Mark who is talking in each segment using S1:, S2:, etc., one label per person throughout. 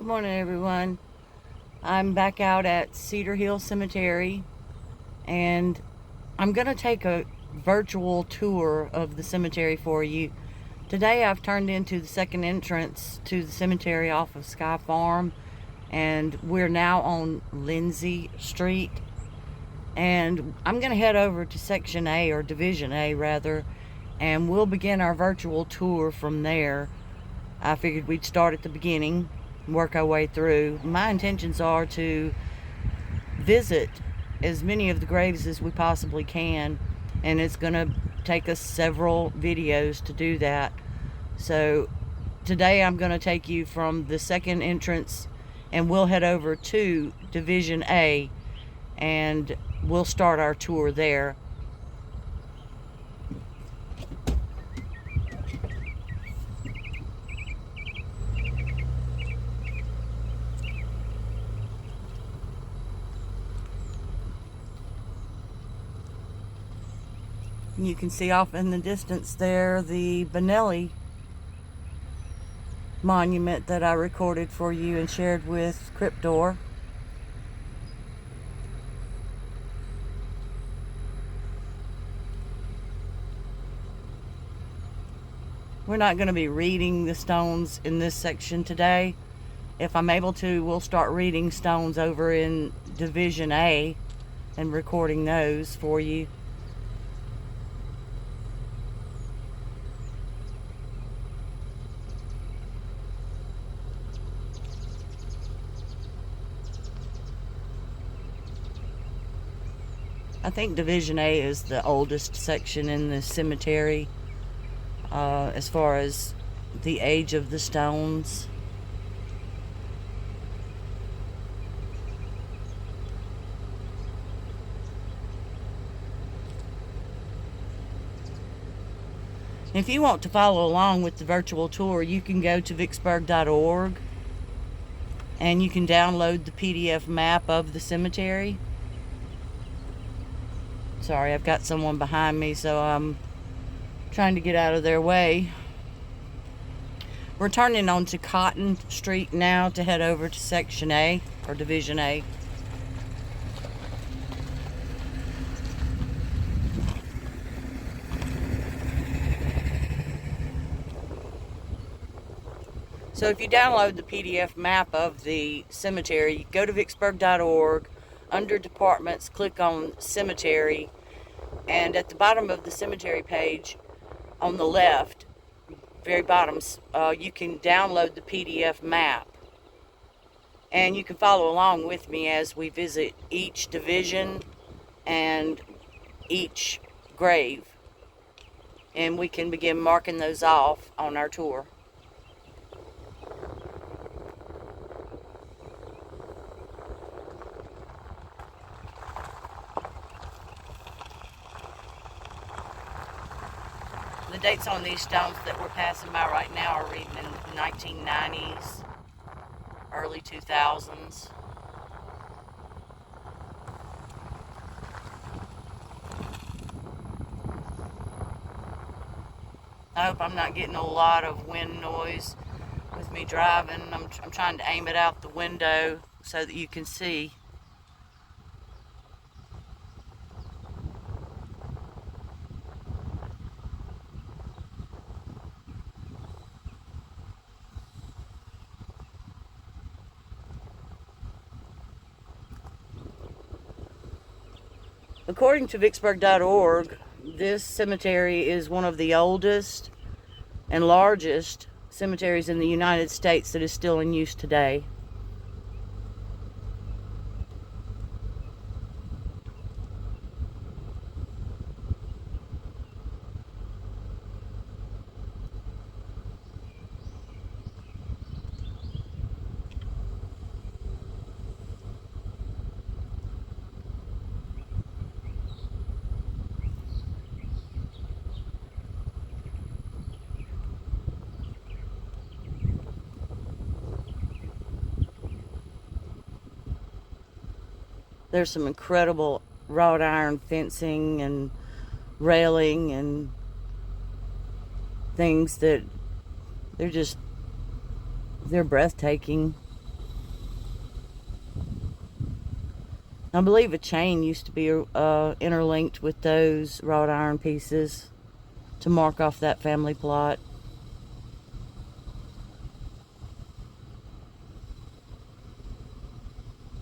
S1: Good morning, everyone. I'm back out at Cedar Hill Cemetery, and I'm going to take a virtual tour of the cemetery for you. Today I've turned into the second entrance to the cemetery off of Sky Farm, and we're now on Lindsay Street. And I'm going to head over to Section A, or Division A rather, and we'll begin our virtual tour from there. I figured we'd start at the beginning, work our way through. My intentions are to visit as many of the graves as we possibly can, and it's going to take us several videos to do that. So today I'm going to take you from the second entrance, and we'll head over to Division A, and we'll start our tour there. You can see off in the distance there the Benelli monument that I recorded for you and shared with Cryptor. We're not going to be reading the stones in this section today. If I'm able to, we'll start reading stones over in Division A and recording those for you. I think Division A is the oldest section in the cemetery as far as the age of the stones. If you want to follow along with the virtual tour, you can go to vicksburg.org and you can download the PDF map of the cemetery. Sorry, I've got someone behind me, so I'm trying to get out of their way. We're turning onto Cotton Street now to head over to Section A, or Division A. So if you download the PDF map of the cemetery, go to vicksburg.org, under Departments, click on Cemetery, and at the bottom of the cemetery page, on the left, very bottom, you can download the PDF map. And you can follow along with me as we visit each division and each grave. And we can begin marking those off on our tour. The dates on these stones that we're passing by right now are reading in the 1990s, early 2000s. I hope I'm not getting a lot of wind noise with me driving. I'm trying to aim it out the window so that you can see. According to vicksburg.org, this cemetery is one of the oldest and largest cemeteries in the United States that is still in use today. There's some incredible wrought iron fencing and railing and things that they're breathtaking. I believe a chain used to be interlinked with those wrought iron pieces to mark off that family plot.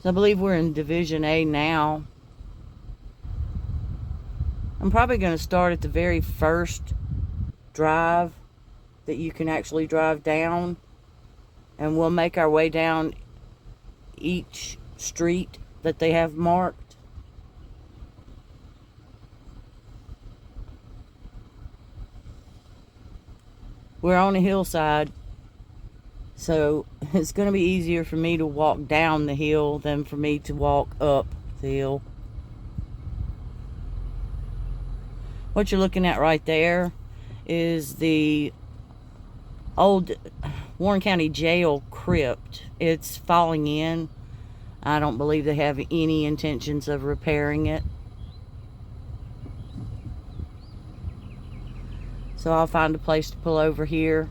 S1: So I believe we're in Division A now. I'm probably going to start at the very first drive that you can actually drive down, and we'll make our way down each street that they have marked. We're on a hillside, so it's going to be easier for me to walk down the hill than for me to walk up the hill. What you're looking at right there is the old Warren County Jail crypt. It's falling in. I don't believe they have any intentions of repairing it. So I'll find a place to pull over here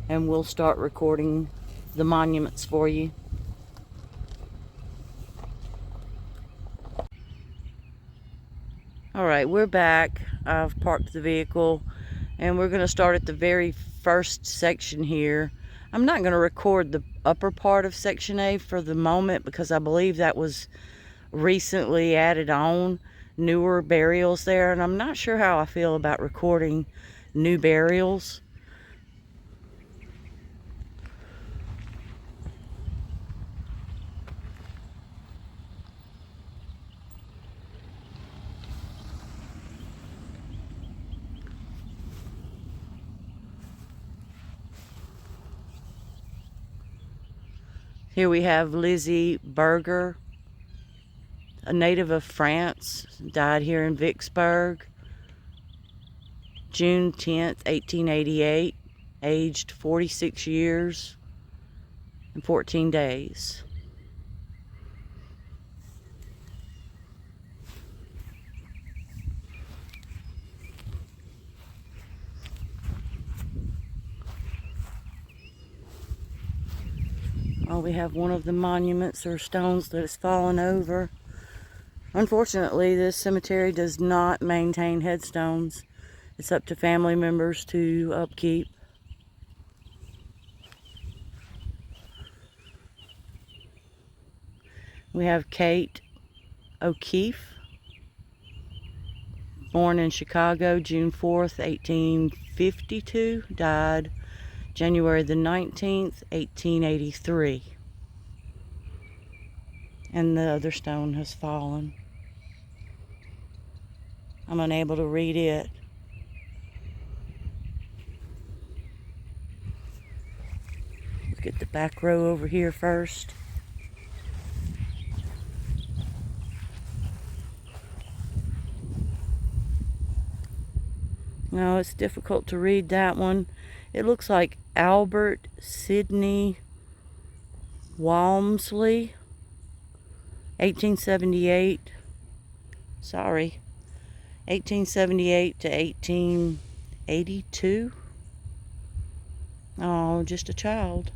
S1: and we'll start recording the monuments for you. Alright, we're back. I've parked the vehicle and we're going to start at the very first section here. I'm not going to record the upper part of Section A for the moment because I believe that was recently added on, newer burials there, and I'm not sure how I feel about recording new burials. Here we have Lizzie Berger, a native of France, died here in Vicksburg, June 10th, 1888, aged 46 years and 14 days. Oh, we have one of the monuments or stones that has fallen over. Unfortunately, this cemetery does not maintain headstones. It's up to family members to upkeep. We have Kate O'Keefe, born in Chicago, June 4th, 1852, died January the 19th, 1883. And the other stone has fallen. I'm unable to read it. Let's get the back row over here first. No, it's difficult to read that one. It looks like Albert Sidney Walmsley, 1878. Sorry, 1878 to 1882. Oh, just a child.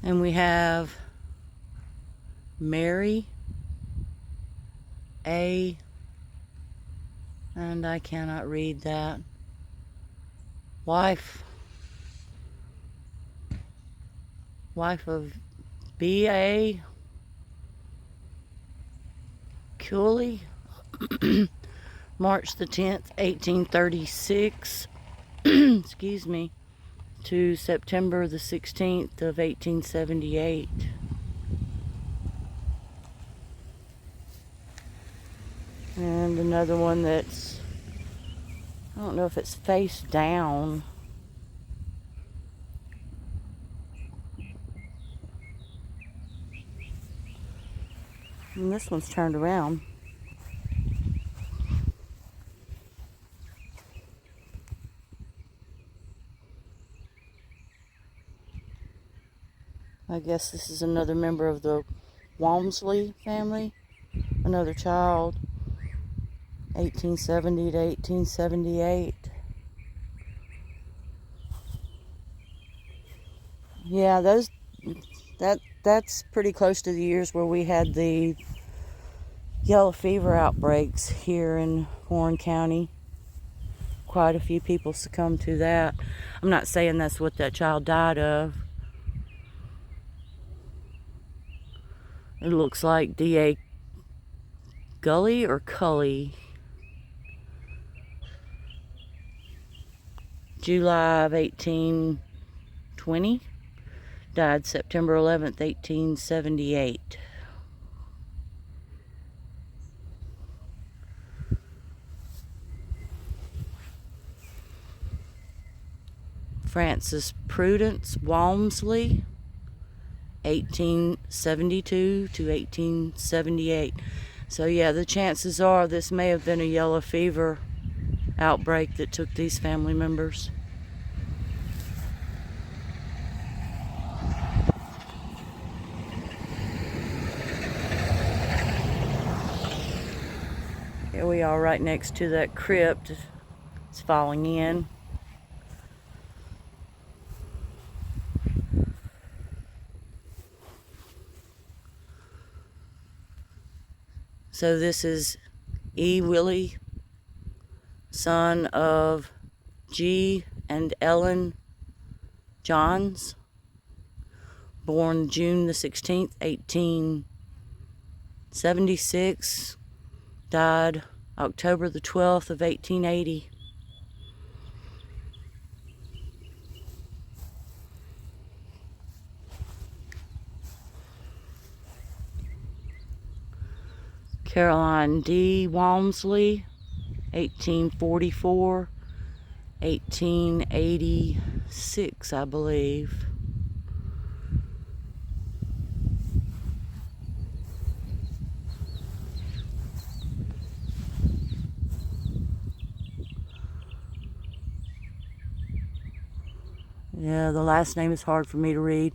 S1: And we have Mary A. And I cannot read that. Wife of B.A. Cooley, March the 10th, 1836, excuse me, to September the 16th of 1878. And another one that's, I don't know if it's face down. And this one's turned around. I guess this is another member of the Walmsley family. Another child. 1870 to 1878. Yeah, that's pretty close to the years where we had the yellow fever outbreaks here in Warren County. Quite a few people succumbed to that. I'm not saying that's what that child died of. It looks like D.A. Gully or Cully. July of 1820. Died September 11th, 1878. Francis Prudence Walmsley, 1872 to 1878. So yeah, the chances are this may have been a yellow fever outbreak that took these family members. Here we are right next to that crypt. It's falling in. So this is E. Willie, son of G. and Ellen Johns, born June the 16th, 1876, died October the 12th of 1880. Caroline D. Walmsley, 1844, 1886, I believe. Yeah, the last name is hard for me to read.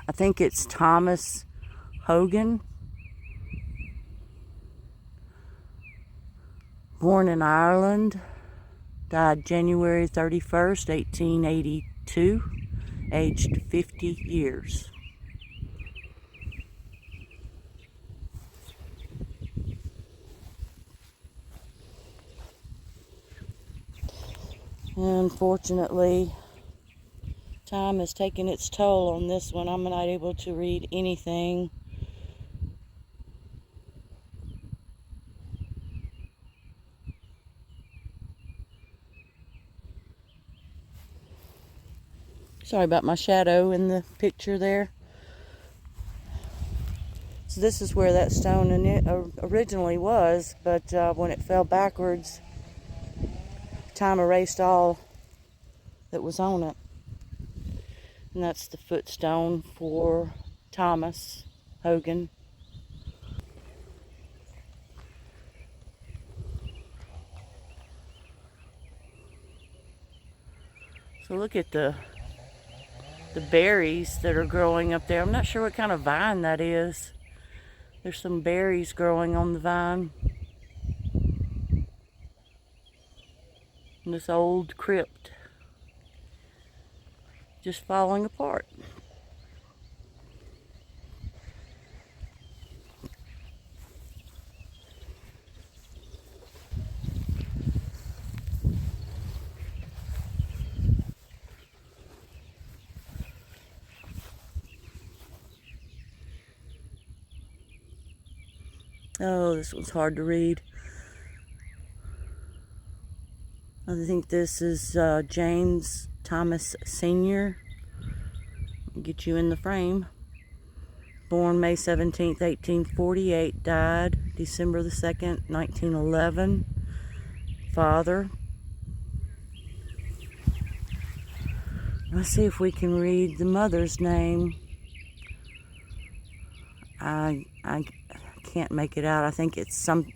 S1: I think it's Thomas Hogan. Born in Ireland, died January 31st, 1882, aged 50 years. Unfortunately, time has taken its toll on this one. I'm not able to read anything. Sorry about my shadow in the picture there. So this is where that stone originally was, but when it fell backwards, time erased all that was on it. And that's the footstone for Thomas Hogan. So look at the berries that are growing up there. I'm not sure what kind of vine that is. There's some berries growing on the vine. And this old crypt just falling apart. Oh, this one's hard to read. I think this is James Thomas Sr. Get you in the frame. Born May 17th, 1848. Died December the 2nd, 1911. Father. Let's see if we can read the mother's name. I can't make it out. I think it's some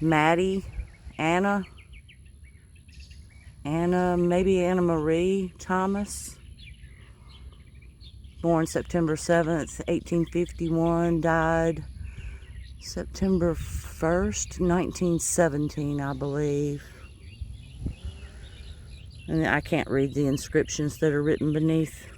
S1: Maddie, Anna, maybe Anna Marie Thomas. Born September 7th, 1851. Died September 1st, 1917, I believe. And I can't read the inscriptions that are written beneath.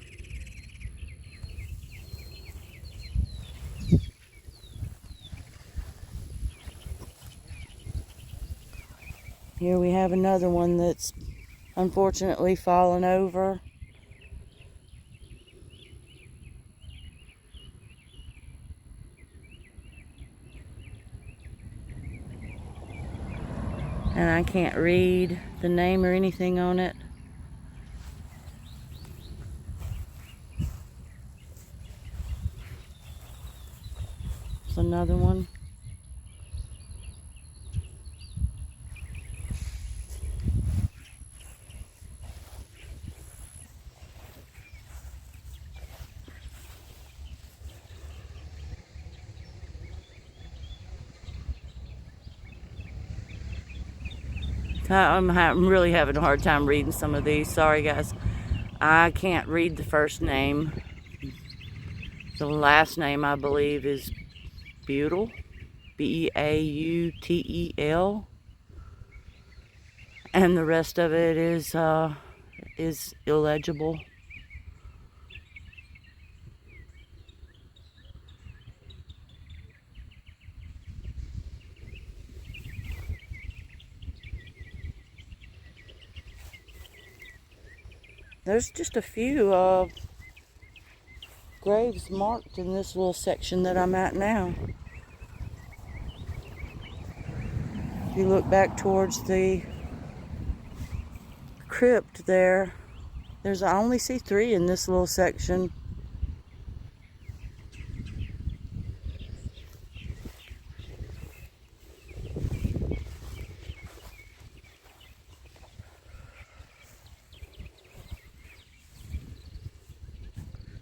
S1: Here we have another one that's unfortunately fallen over. And I can't read the name or anything on it. It's another one. I'm really having a hard time reading some of these. Sorry, guys. I can't read the first name. The last name, I believe, is Butel. Beautel. And the rest of it is illegible. There's just a few graves marked in this little section that I'm at now. If you look back towards the crypt there, I only see 3 in this little section.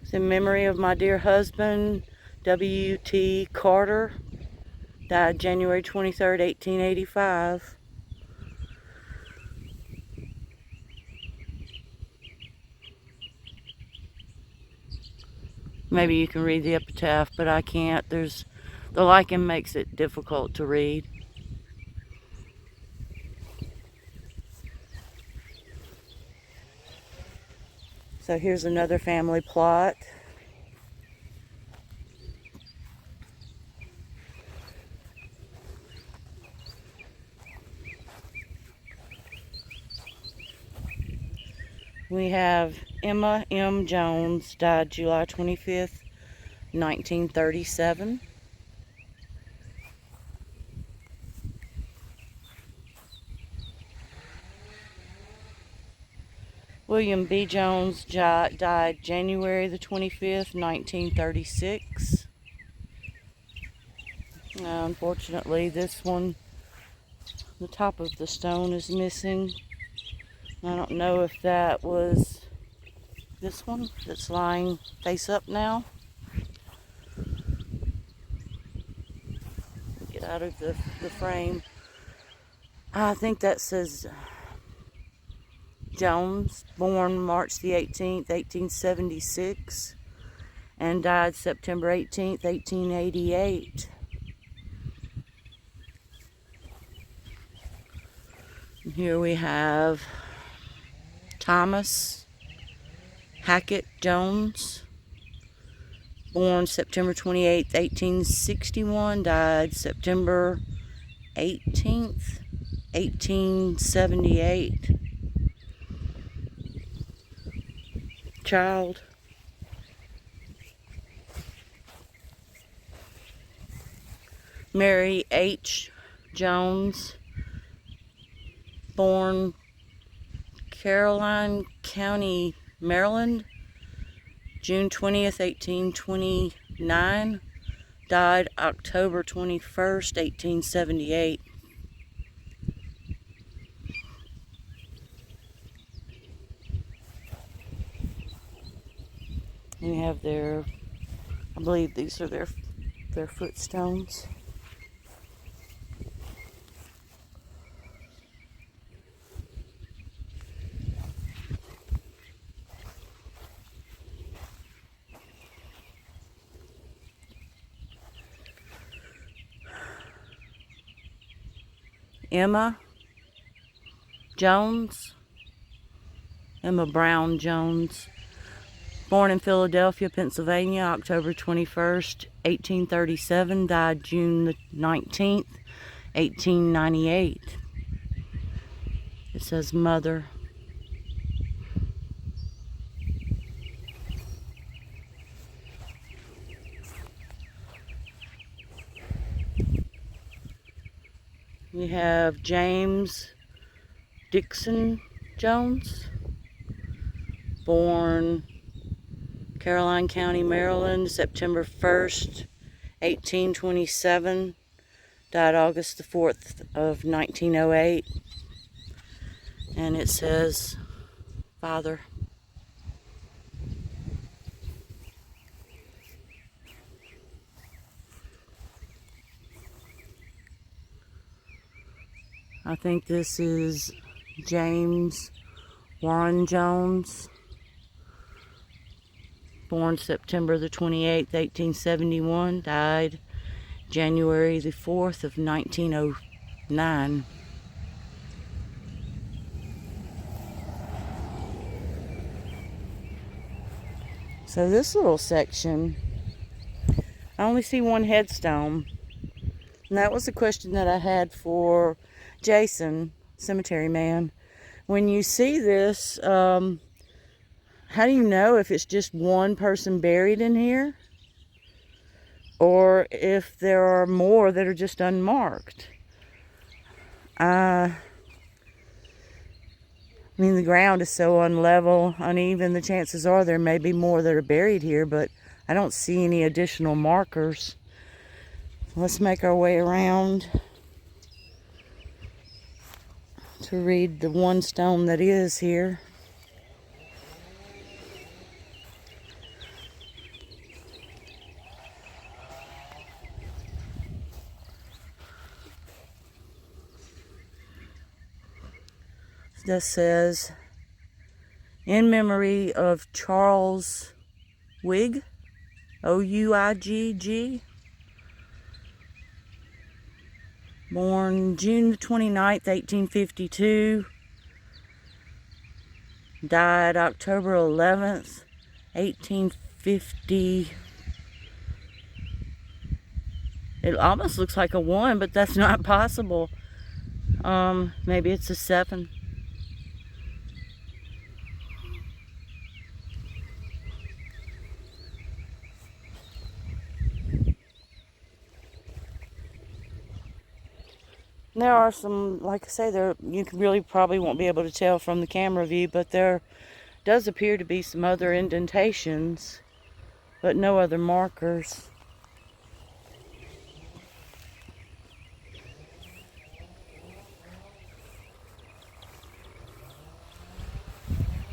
S1: It's in memory of my dear husband, W.T. Carter, died January 23rd, 1885. Maybe you can read the epitaph, but I can't. The lichen makes it difficult to read. So here's another family plot. We have Emma M. Jones, died July 25th, 1937. William B. Jones died January the 25th, 1936. Unfortunately, this one, the top of the stone is missing. I don't know if that was this one that's lying face up now. Get out of the frame. I think that says Jones, born March the 18th, 1876, and died September 18th, 1888. And here we have Thomas Hackett Jones, born September 28th, 1861, died September 18th, 1878. Child. Mary H. Jones, born Caroline County, Maryland, June 20th, 1829, died October 21st, 1878. We have I believe these are their footstones. Emma Brown Jones, born in Philadelphia, Pennsylvania, October 21st, 1837, died June 19th, 1898. It says mother. We have James Dixon Jones, born Caroline County, Maryland, September 1st, 1827, died August the 4th of 1908, and it says father. I think this is James Warren Jones, born September the 28th, 1871, died January the 4th of 1909. So this little section, I only see one headstone. And that was the question that I had for Jason, cemetery man. When you see this, how do you know if it's just one person buried in here? Or if there are more that are just unmarked? I mean, the ground is so unlevel, uneven, the chances are there may be more that are buried here, but I don't see any additional markers. Let's make our way around to read the one stone that is here. This says, in memory of Charles Wigg, O-U-I-G-G, born June the 29th, 1852, died October 11th, 1850. It almost looks like a 1, but that's not possible. Maybe it's a 7. There are some, like I say, there you really probably won't be able to tell from the camera view, but there does appear to be some other indentations, but no other markers.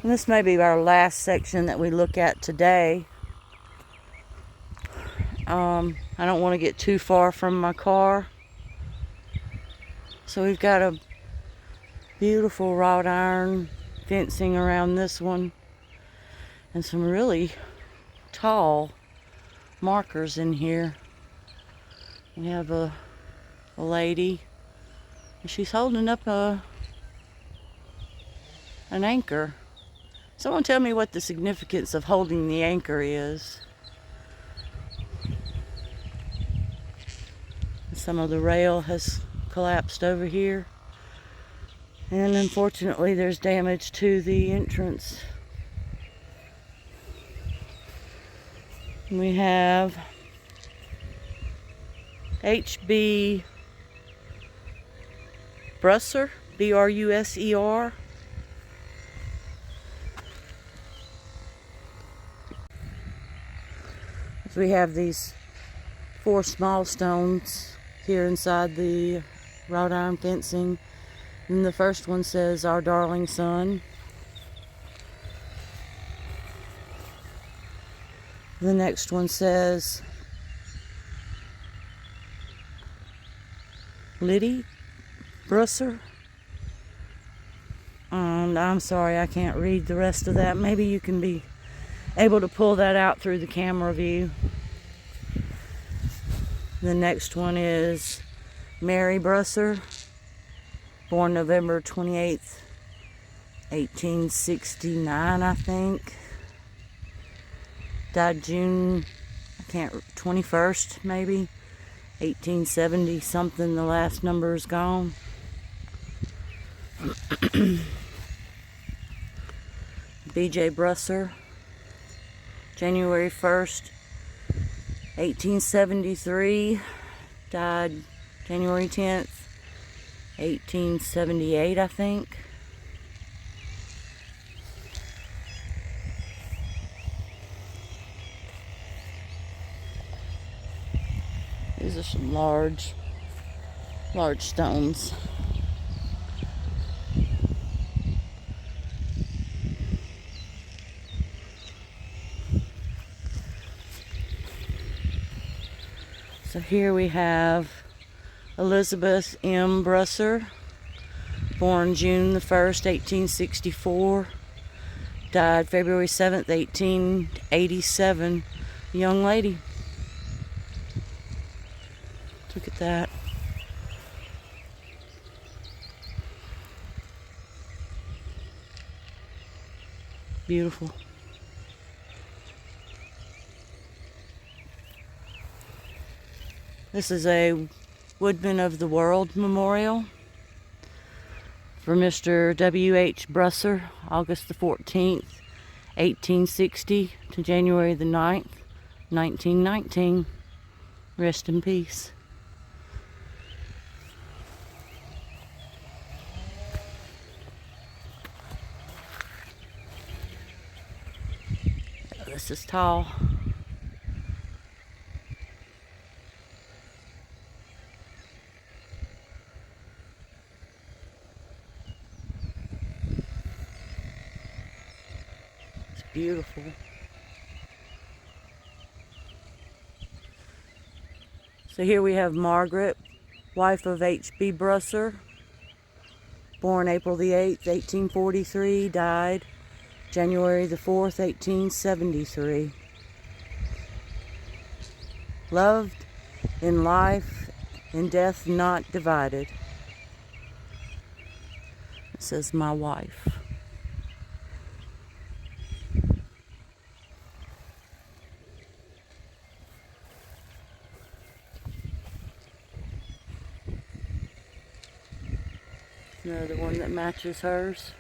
S1: And this may be our last section that we look at today. I don't want to get too far from my car. So we've got a beautiful wrought iron fencing around this one, and some really tall markers in here. We have a lady, and she's holding up an anchor. Someone tell me what the significance of holding the anchor is. Some of the rail has collapsed over here, and unfortunately there's damage to the entrance. We have H.B. Brusser, B-R-U-S-E-R. We have these 4 small stones here inside the wrought iron fencing, and the first one says, "Our darling son." The next one says, "Liddy Brusser." I'm sorry, I can't read the rest of that. Maybe you can be able to pull that out through the camera view. The next one is Mary Brusser, born November 28th, 1869, I think. Died June, 21st, maybe, 1870 something. The last number is gone. B.J. Brusser, January 1st, 1873, died January 10th, 1878, I think. These are some large stones. So here we have Elizabeth M. Brusser, born June the 1st, 1864, died February 7th, 1887. Young lady. Look at that. Beautiful. This is a Woodman of the World memorial for Mr. W.H. Brusser, August the 14th, 1860 to January the 9th, 1919. Rest in peace. This is tall. It's beautiful. So here we have Margaret, wife of H.B. Brusser, born April the 8th, 1843, died January the 4th, 1873. Loved in life, in death not divided. It says, my wife. Another one that matches hers.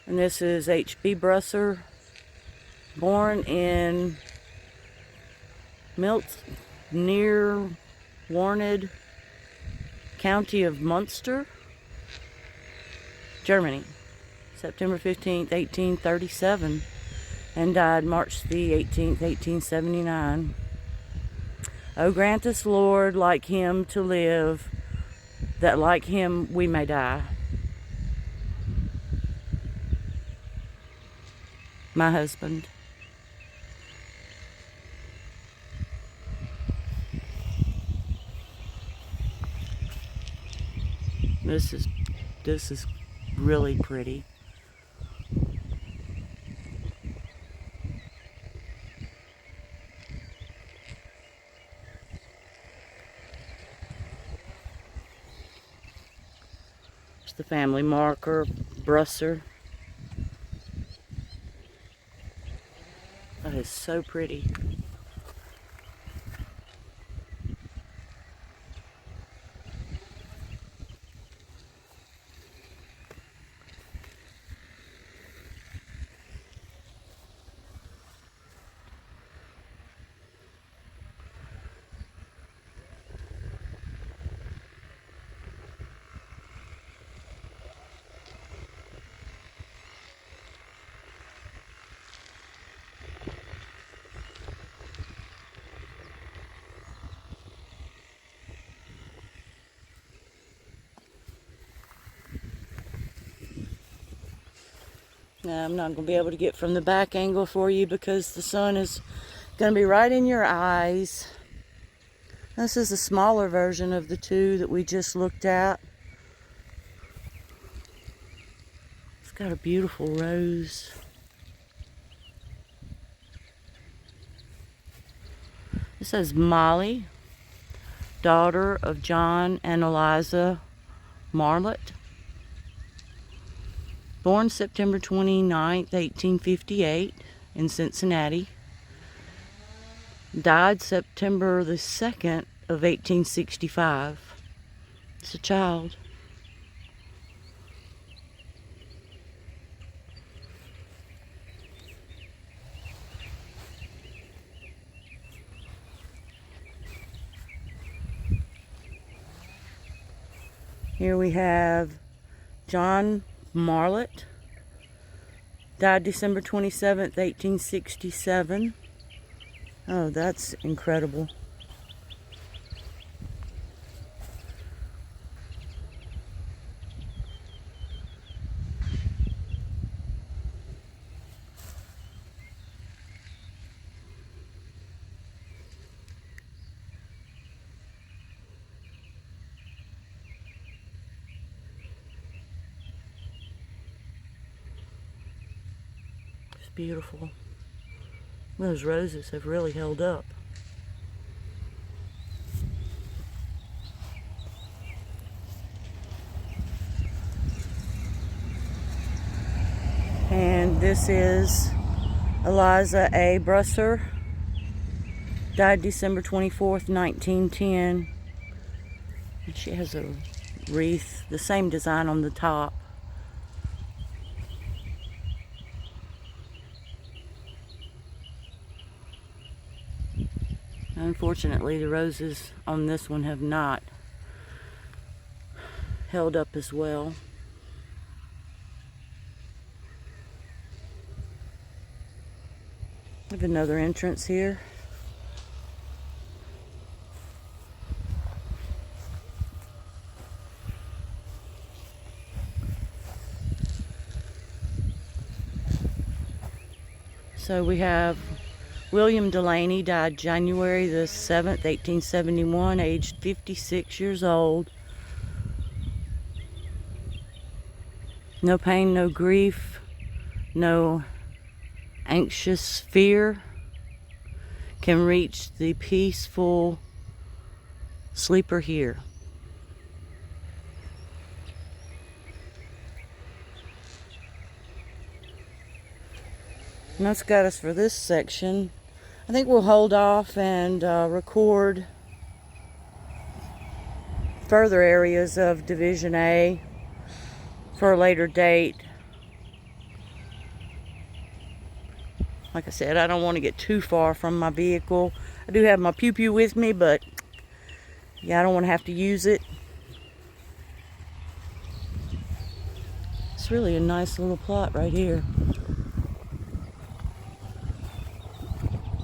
S1: And this is H.B. Brusser, born in Milt, near Warned, County of Munster, Germany, September 15th, 1837, and died March the 18th, 1879. O grant us, Lord, like him to live, that like him we may die. My husband. This is really pretty. It's the family marker, Brusser. That is so pretty. Now, I'm not going to be able to get from the back angle for you because the sun is going to be right in your eyes. This is a smaller version of the two that we just looked at. It's got a beautiful rose. It says Molly, daughter of John and Eliza Marlett. Born September 29th, 1858 in Cincinnati. Died September the 2nd of 1865. It's a child. Here we have John Marlett. Died December 27th, 1867. Oh, that's incredible. It's beautiful. Those roses have really held up. And this is Eliza A. Brusser. Died December 24th, 1910. And she has a wreath, the same design on the top. Unfortunately, the roses on this one have not held up as well. We have another entrance here. So we have William Delaney, died January the 7th, 1871, aged 56 years old. No pain, no grief, no anxious fear can reach the peaceful sleeper here. And that's got us for this section. I think we'll hold off and record further areas of Division A for a later date. Like I said, I don't want to get too far from my vehicle. I do have my pew-pew with me, but yeah, I don't want to have to use it. It's really a nice little plot right here.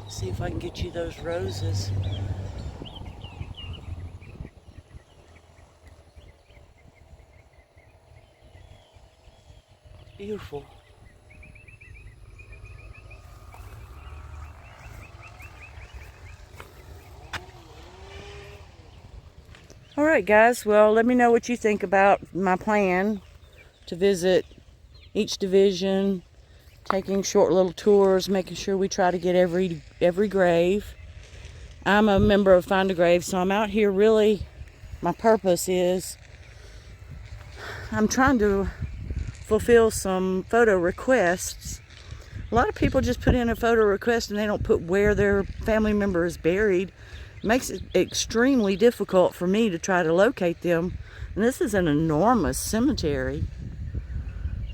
S1: See if I can get you those roses. Beautiful. Alright guys, well let me know what you think about my plan to visit each division, taking short little tours, making sure we try to get every grave. I'm a member of Find a Grave, so I'm out here really, my purpose is, I'm trying to fulfill some photo requests. A lot of people just put in a photo request and they don't put where their family member is buried. It makes it extremely difficult for me to try to locate them. And this is an enormous cemetery.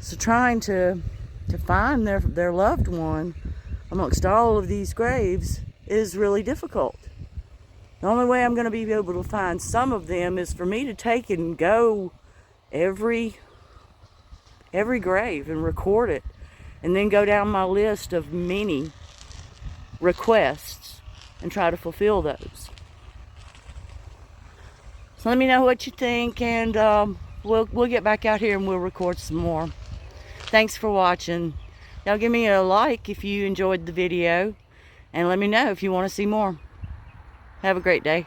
S1: So trying to find their loved one amongst all of these graves is really difficult. The only way I'm going to be able to find some of them is for me to take and go every grave and record it, and then go down my list of many requests and try to fulfill those. So let me know what you think, and we'll get back out here and we'll record some more. Thanks for watching. Y'all give me a like if you enjoyed the video, and let me know if you want to see more. Have a great day.